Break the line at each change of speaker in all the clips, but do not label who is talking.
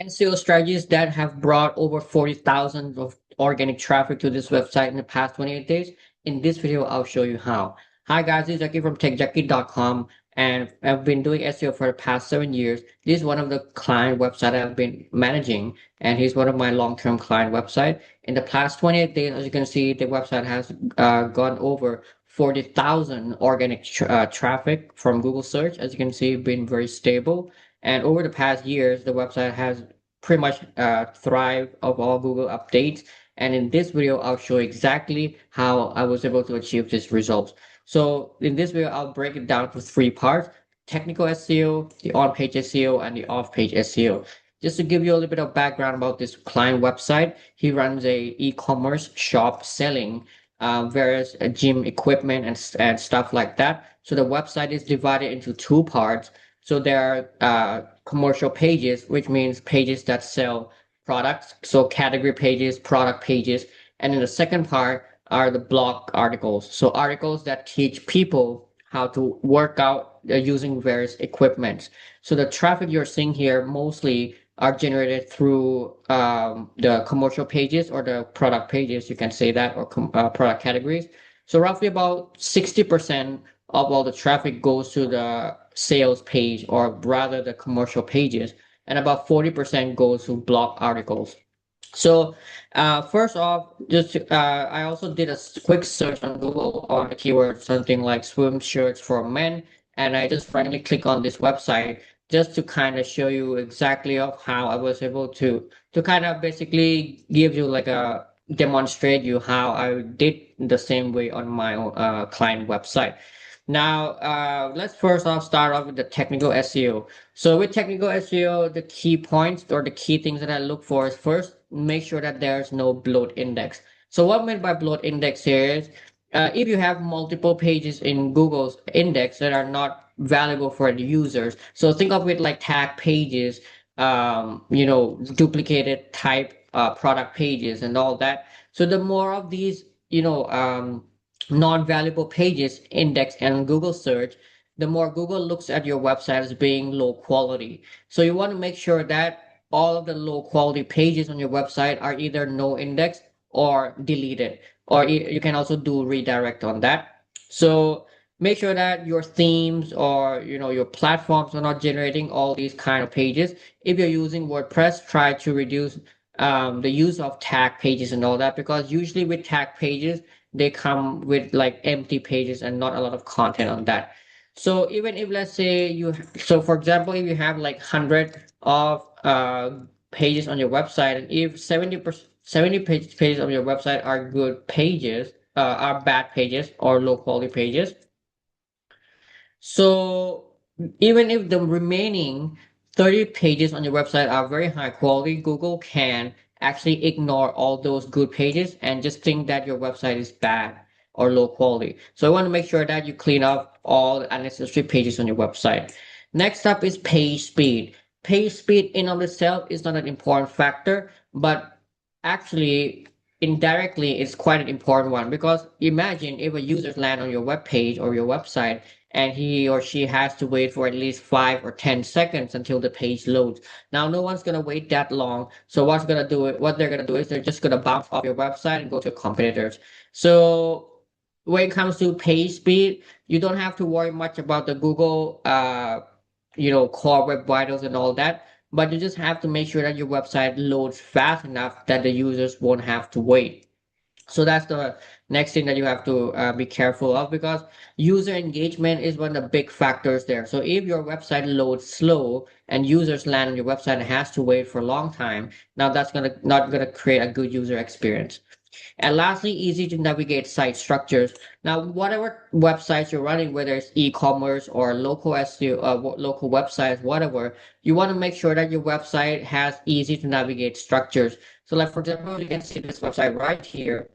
SEO strategies that have brought over 40,000 of organic traffic to this website in the past 28 days. In this video, I'll show you how. Hi guys, this is Jackie from techjackie.com, and I've been doing SEO for the past 7 years. This is one of the client website I've been managing, and he's one of my long-term client website. In the past 28 days, as you can see, the website has gone over 40,000 organic traffic from Google search. As you can see, been very stable. And over the past years, the website has pretty much thrived of all Google updates. And in this video, I'll show exactly how I was able to achieve these results. So in this video, I'll break it down to three parts: technical SEO, the on-page SEO, and the off-page SEO. Just to give you a little bit of background about this client website, he runs a e-commerce shop selling various gym equipment and stuff like that. So the website is divided into two parts. So there are commercial pages, which means pages that sell products. So category pages, product pages. And then the second part are the blog articles. So articles that teach people how to work out using various equipments. So the traffic you're seeing here mostly are generated through the commercial pages or the product pages, you can say that, or product categories. So roughly about 60% of all the traffic goes to the sales page, or rather the commercial pages, and about 40% goes to blog articles. So first off, I also did a quick search on Google on the keyword something like swim shirts for men, and I just randomly click on this website just to kind of show you exactly of how I was able to kind of basically give you like a demonstrate you how I did the same way on my client website. Now, let's first off start off with the technical SEO. So with technical SEO, the key points or the key things that I look for is first, make sure that there's no bloat index. So what I meant by bloat index here is if you have multiple pages in Google's index that are not valuable for the users. So think of it like tag pages, duplicated type product pages and all that. So the more of these, non-valuable pages indexed in Google search, the more Google looks at your website as being low quality. So you want to make sure that all of the low quality pages on your website are either no indexed or deleted, or you can also do redirect on that. So make sure that your themes or your platforms are not generating all these kind of pages. If you're using WordPress, try to reduce the use of tag pages and all that, because usually with tag pages they come with like empty pages and not a lot of content on that. So even if let's say so for example, if you have like 100 of pages on your website, and if 70% 70 pages of your website are good pages, are bad pages or low quality pages, so even if the remaining 30 pages on your website are very high quality, Google can actually ignore all those good pages and just think that your website is bad or low quality. So I want to make sure that you clean up all the unnecessary pages on your website. Next up is page speed. Page speed in of itself is not an important factor, but actually indirectly it's quite an important one, because imagine if a user land on your web page or your website and he or she has to wait for at least 5 or 10 seconds until the page loads. Now, no one's gonna wait that long. So what they're gonna do is they're just gonna bounce off your website and go to competitors. So when it comes to page speed, you don't have to worry much about the Google, core web vitals and all that. But you just have to make sure that your website loads fast enough that the users won't have to wait. So that's the next thing that you have to be careful of, because user engagement is one of the big factors there. So if your website loads slow and users land on your website and has to wait for a long time, now that's gonna not gonna create a good user experience. And lastly, easy to navigate site structures. Now, whatever websites you're running, whether it's e-commerce or local SEO, local websites, whatever, you want to make sure that your website has easy to navigate structures. So like, for example, you can see this website right here.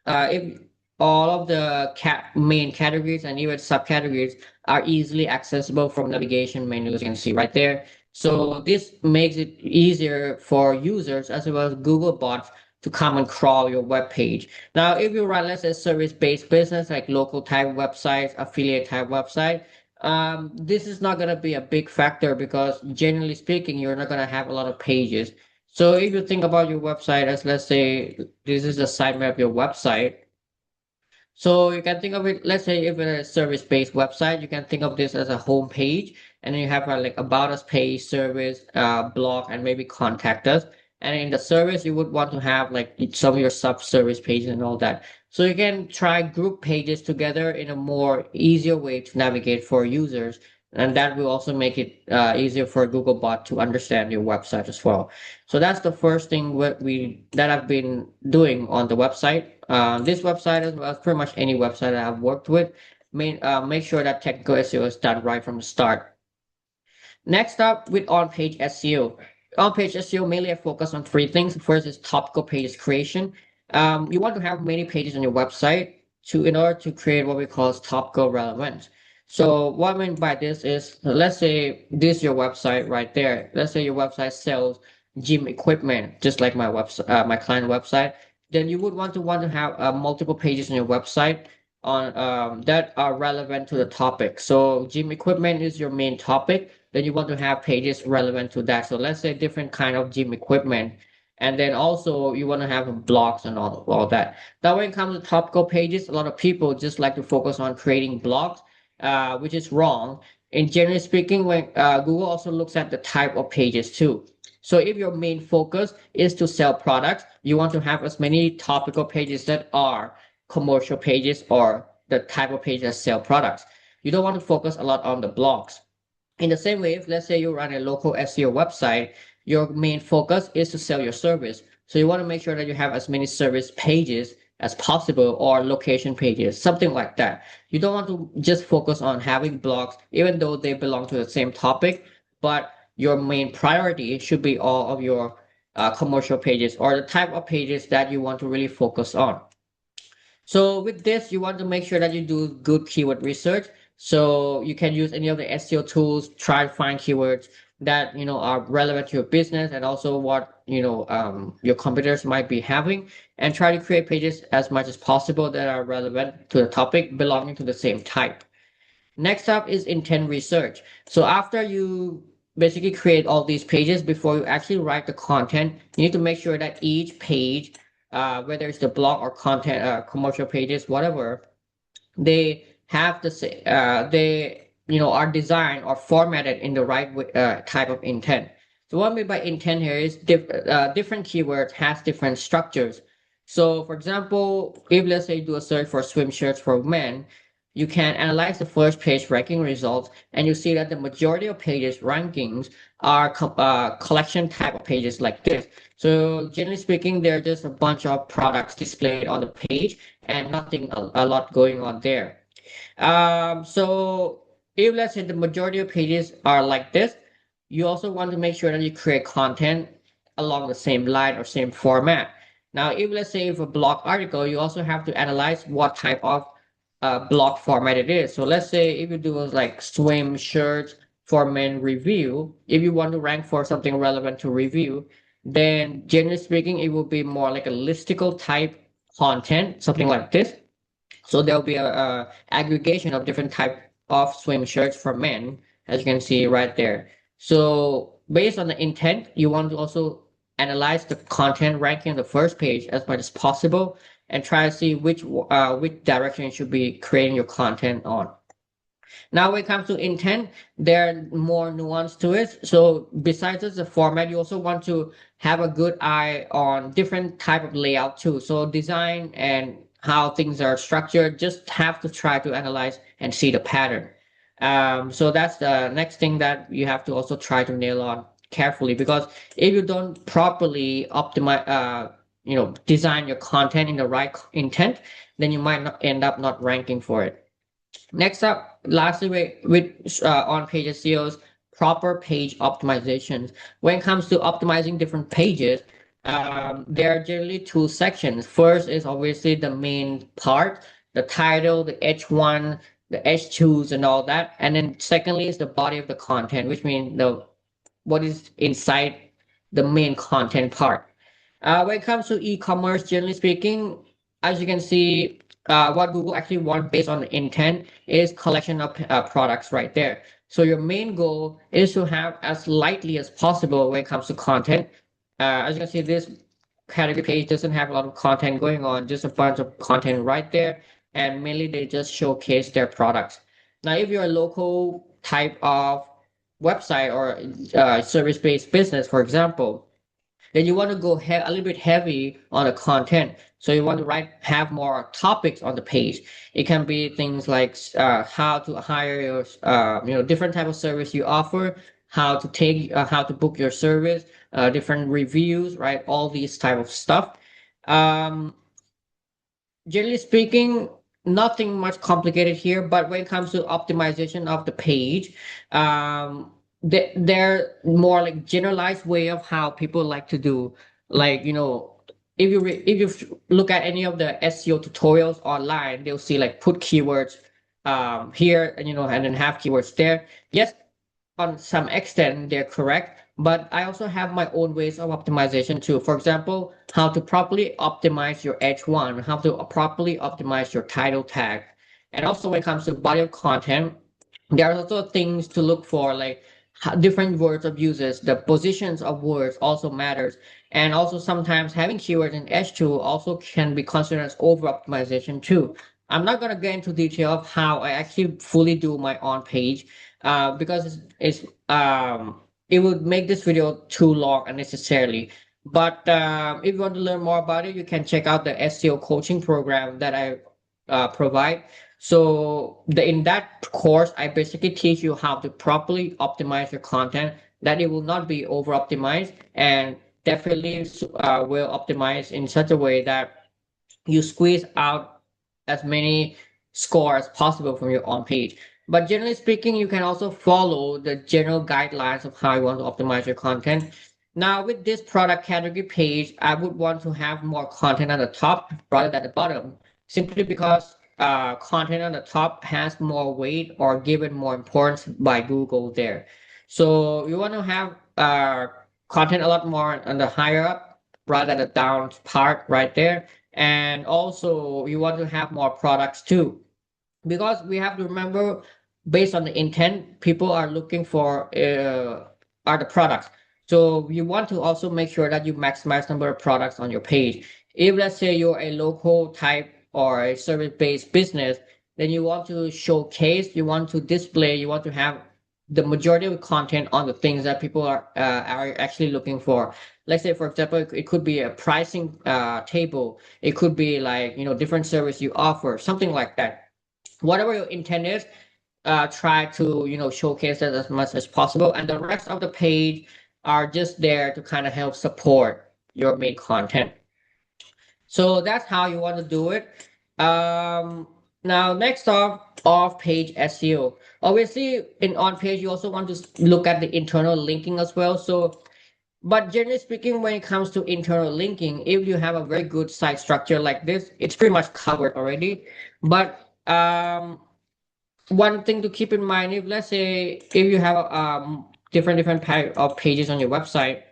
If all of the main categories and even subcategories are easily accessible from navigation menus, you can see right there. So this makes it easier for users as well as Google bots to come and crawl your web page. Now, if you run, let's say, service-based business like local type websites, affiliate type website, This is not going to be a big factor because generally speaking, you're not going to have a lot of pages. So if you think about your website as, let's say, this is a sitemap of your website, so you can think of it, let's say if it's a service-based website, you can think of this as a home page, and then you have like about us page, service, blog, and maybe contact us. And in the service, you would want to have like some of your sub-service pages and all that. So you can try group pages together in a more easier way to navigate for users. And that will also make it easier for Google bot to understand your website as well. So that's the first thing that I've been doing on the website. This website, as well as pretty much any website that I've worked with, make sure that technical SEO is done right from the start. Next up, with on-page SEO. On-page SEO mainly focus on three things. First is topical pages creation. You want to have many pages on your website in order to create what we call topical relevance. So what I mean by this is, let's say this is your website right there. Let's say your website sells gym equipment, just like my website, my client website. Then you would want to have multiple pages on your website on that are relevant to the topic. So gym equipment is your main topic, then you want to have pages relevant to that. So let's say different kind of gym equipment. And then also you want to have blogs and all that. Now when it comes to topical pages, a lot of people just like to focus on creating blogs, which is wrong. And generally speaking, when Google also looks at the type of pages too. So if your main focus is to sell products, you want to have as many topical pages that are commercial pages or the type of page that sell products. You don't want to focus a lot on the blogs. In the same way, if let's say you run a local SEO website, your main focus is to sell your service. So you want to make sure that you have as many service pages as possible or location pages, something like that. You don't want to just focus on having blogs, even though they belong to the same topic, but your main priority should be all of your commercial pages or the type of pages that you want to really focus on. So with this, you want to make sure that you do good keyword research. So you can use any of the SEO tools, try to find keywords that are relevant to your business and also what your competitors might be having, and try to create pages as much as possible that are relevant to the topic belonging to the same type. Next up is intent research. So after you basically create all these pages, before you actually write the content, you need to make sure that each page, whether it's the blog or content, commercial pages, whatever, they have the they are designed or formatted in the right type of intent. So what I mean by intent here is different keywords has different structures. So for example, if let's say you do a search for swim shirts for men, you can analyze the first page ranking results, and you see that the majority of pages rankings are collection type of pages like this. So generally speaking, they're just a bunch of products displayed on the page and nothing a lot going on there. So if let's say the majority of pages are like this, you also want to make sure that you create content along the same line or same format. Now, if let's say if a blog article, you also have to analyze what type of blog format it is. So let's say if you do like swim shirts for men review, if you want to rank for something relevant to review, then generally speaking, it will be more like a listicle type content, something like this. So there'll be a aggregation of different type of swim shirts for men, as you can see right there. So based on the intent, you want to also analyze the content ranking on the first page as much as possible and try to see which direction you should be creating your content on. Now, when it comes to intent, there are more nuance to it. So besides just the format, you also want to have a good eye on different type of layout too. So design and how things are structured, just have to try to analyze and see the pattern. So that's the next thing that you have to also try to nail on carefully, because if you don't properly optimize, design your content in the right intent, then you might not end up not ranking for it. Next up, lastly, with on-page SEOs, proper page optimizations. When it comes to optimizing different pages, there are generally two sections. First is obviously the main part, the title, the H1, the H2s, and all that. And then secondly is the body of the content, which means the what is inside the main content part. When it comes to e-commerce, generally speaking, as you can see, what Google actually wants based on the intent is collection of products right there. So your main goal is to have as lightly as possible when it comes to content. As you can see, this category page doesn't have a lot of content going on, just a bunch of content right there, and mainly they just showcase their products. Now, if you're a local type of website or service-based business, for example, then you want to go a little bit heavy on the content. So you want to have more topics on the page. It can be things like how to hire your, different type of service you offer, how to book your service, different reviews, right? All these type of stuff. Um, Generally speaking, nothing much complicated here, but when it comes to optimization of the page, they're more like generalized way of how people like to do. Like, if you look at any of the SEO tutorials online, they'll see like put keywords here and and then have keywords there. Yes, on some extent they're correct, but I also have my own ways of optimization too. For example, how to properly optimize your H1, how to properly optimize your title tag. And also when it comes to body of content, there are also things to look for, like different words of uses. The positions of words also matters. And also sometimes having keywords in H2 also can be considered as over optimization too. I'm not going to get into detail of how I actually fully do my on page because it would make this video too long unnecessarily. But if you want to learn more about it, you can check out the SEO coaching program that I provide. So in that course, I basically teach you how to properly optimize your content, that it will not be over optimized, and definitely will optimize in such a way that you squeeze out as many score as possible from your on page. But generally speaking, you can also follow the general guidelines of how you want to optimize your content. Now, with this product category page, I would want to have more content on the top rather than the bottom, simply because content on the top has more weight or given more importance by Google there. So you want to have content a lot more on the higher up rather than the down part right there. And also, you want to have more products too, because we have to remember, based on the intent, people are looking for are the products. So you want to also make sure that you maximize number of products on your page. If let's say you're a local type or a service-based business, then you want to showcase, you want to display, you want to have the majority of the content on the things that people are actually looking for. Let's say, for example, it could be a pricing table. It could be like, different service you offer, something like that. Whatever your intent is, try to, showcase that as much as possible. And the rest of the page are just there to kind of help support your main content. So that's how you want to do it. Now, next off page SEO. Obviously, in on page, you also want to look at the internal linking as well. So, but generally speaking, when it comes to internal linking, if you have a very good site structure like this, it's pretty much covered already. But one thing to keep in mind, if let's say if you have different type of pages on your website,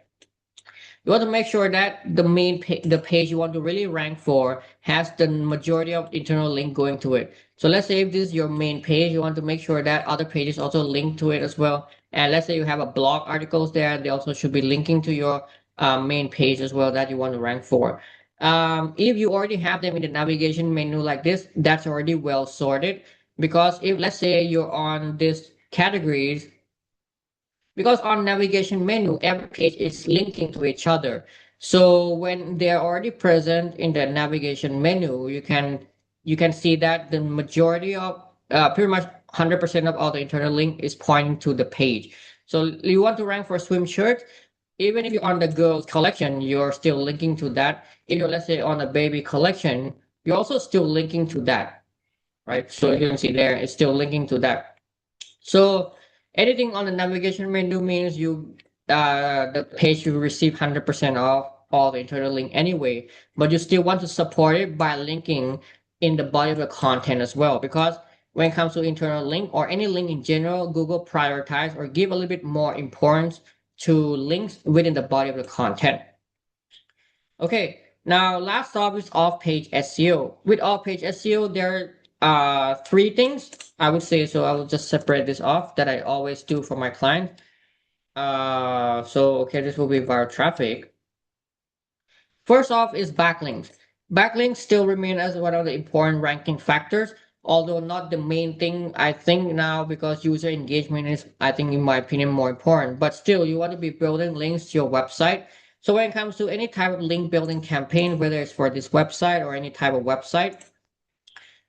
you want to make sure that the page you want to really rank for has the majority of internal link going to it. So let's say if this is your main page, you want to make sure that other pages also link to it as well. And let's say you have a blog articles there, they also should be linking to your main page as well that you want to rank for. If you already have them in the navigation menu like this, that's already well sorted. Because if let's say you're on this categories, because on navigation menu, every page is linking to each other. So when they're already present in the navigation menu, you can see that the majority of pretty much 100% of all the internal link is pointing to the page. So you want to rank for swim shirts, even if you're on the girls collection, you're still linking to that. If you're, let's say, on a baby collection, you're also still linking to that, right? So you can see there, it's still linking to that. So editing on the navigation menu means the page you receive 100% of all the internal link anyway, but you still want to support it by linking in the body of the content as well. Because when it comes to internal link or any link in general, Google prioritize or give a little bit more importance to links within the body of the content. Okay. Now, last up is off-page SEO. With off-page SEO, there are three things I would say. So I will just separate this off that I always do for my client. Okay, this will be viral traffic. First off is backlinks. Backlinks still remain as one of the important ranking factors, although not the main thing I think now because user engagement is, I think, in my opinion, more important. But still, you want to be building links to your website. So when it comes to any type of link building campaign, whether it's for this website or any type of website,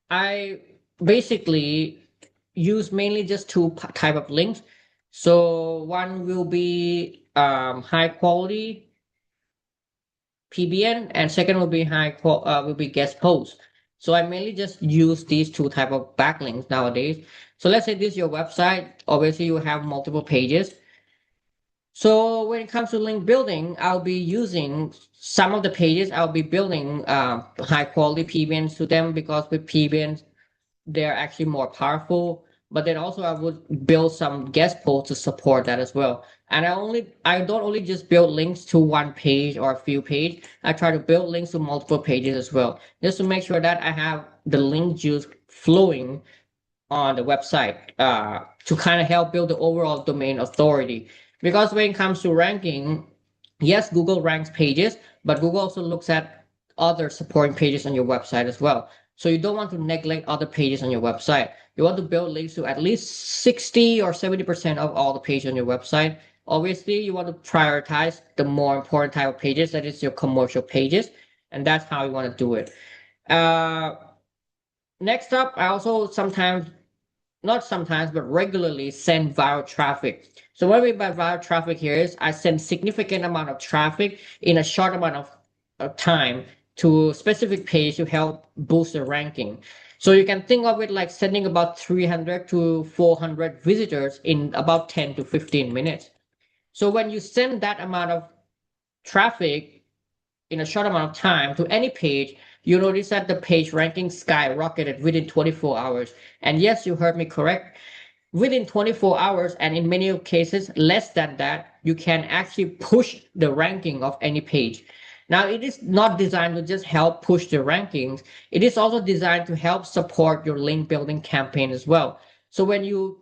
I basically use mainly just two type of links. So one will be high quality PBN, and second will be guest post. So I mainly just use these two type of backlinks nowadays. So let's say this is your website. Obviously, you have multiple pages. So when it comes to link building, I'll be using some of the pages. I'll be building high quality PBNs to them because with PBNs they're actually more powerful. But then also I would build some guest posts to support that as well. And I don't only just build links to one page or a few pages. I try to build links to multiple pages as well, just to make sure that I have the link juice flowing on the website to kind of help build the overall domain authority. Because when it comes to ranking, yes, Google ranks pages, but Google also looks at other supporting pages on your website as well. So you don't want to neglect other pages on your website. You want to build links to at least 60 or 70% of all the pages on your website. Obviously, you want to prioritize the more important type of pages, that is your commercial pages, and that's how you want to do it. Uh, Next up, I also sometimes, not sometimes, but regularly send viral traffic. So what I mean by viral traffic here is I send significant amount of traffic in a short amount of time to a specific page to help boost the ranking. So you can think of it like sending about 300 to 400 visitors in about 10 to 15 minutes. So when you send that amount of traffic in a short amount of time to any page, you notice that the page ranking skyrocketed within 24 hours. And yes, you heard me correct. Within 24 hours, and in many cases less than that, you can actually push the ranking of any page. Now, it is not designed to just help push the rankings. It is also designed to help support your link building campaign as well. So when you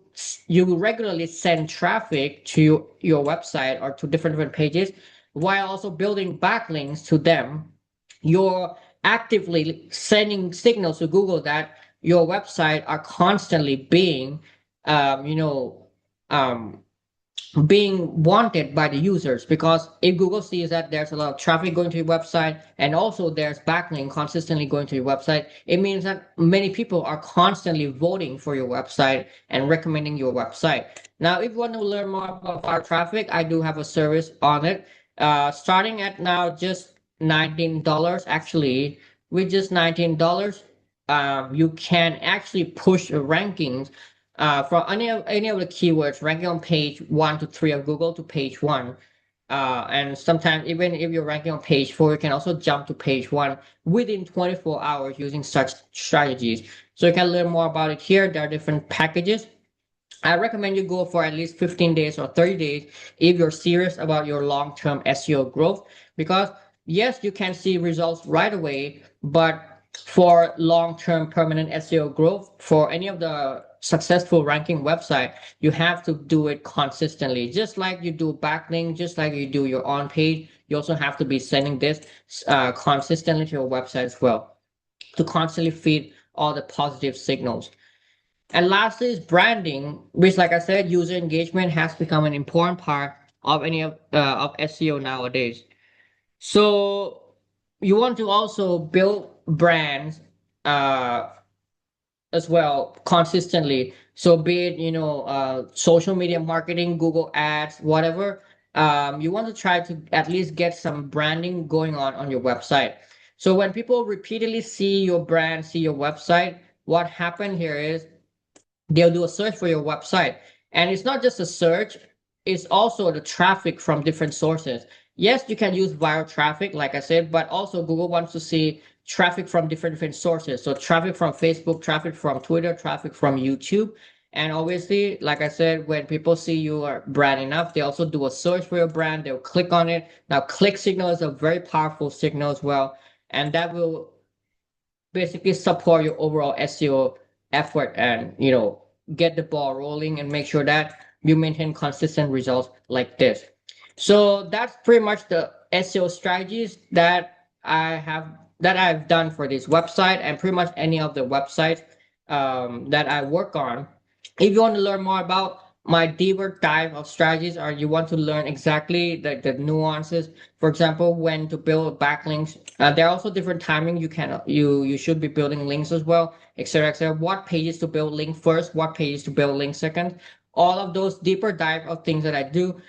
regularly send traffic to your website or to different pages, while also building backlinks to them, you're actively sending signals to Google that your website are constantly um, you know, um, being wanted by the users, because if Google sees that there's a lot of traffic going to your website and also there's backlink consistently going to your website, it means that many people are constantly voting for your website and recommending your website. Now, if you want to learn more about our traffic, I do have a service on it. Starting at now just $19 actually, with just $19, you can actually push the rankings for any of the keywords, ranking on page 1 to 3 of Google to page one. And sometimes even if you're ranking on page 4, you can also jump to page one within 24 hours using such strategies. So you can learn more about it here. There are different packages. I recommend you go for at least 15 days or 30 days if you're serious about your long-term SEO growth, because yes, you can see results right away, but for long-term permanent SEO growth for any of the successful ranking website, you have to do it consistently. Just like you do backlink, just like you do your on page, you also have to be sending this consistently to your website as well to constantly feed all the positive signals. And lastly is branding, which, like I said, user engagement has become an important part of any of SEO nowadays. So you want to also build brands uh, as well consistently. So be it social media marketing, Google Ads, whatever. You want to try to at least get some branding going on your website. So when people repeatedly see your brand, see your website, what happened here is they'll do a search for your website. And it's not just a search, it's also the traffic from different sources. Yes, you can use viral traffic, like I said, but also Google wants to see traffic from different sources. So traffic from Facebook, traffic from Twitter, traffic from YouTube. And obviously, like I said, when people see you are brand enough, they also do a search for your brand. They'll click on it. Now, click signal is a very powerful signal as well, and that will basically support your overall SEO effort and get the ball rolling and make sure that you maintain consistent results like this. So that's pretty much the SEO strategies that I've done for this website and pretty much any of the websites that I work on. If you want to learn more about my deeper dive of strategies, or you want to learn exactly the nuances, for example, when to build backlinks, there are also different timing you should be building links as well, etc., etc. What pages to build link first, what pages to build link second. All of those deeper dive of things that I do,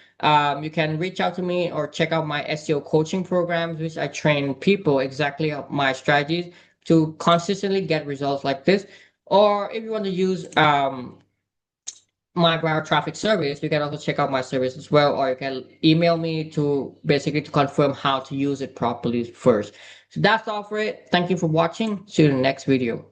you can reach out to me or check out my SEO coaching programs, which I train people exactly on my strategies to consistently get results like this. Or if you want to use my browser traffic service, you can also check out my service as well, or you can email me to basically to confirm how to use it properly first. So that's all for it. Thank you for watching. See you in the next video.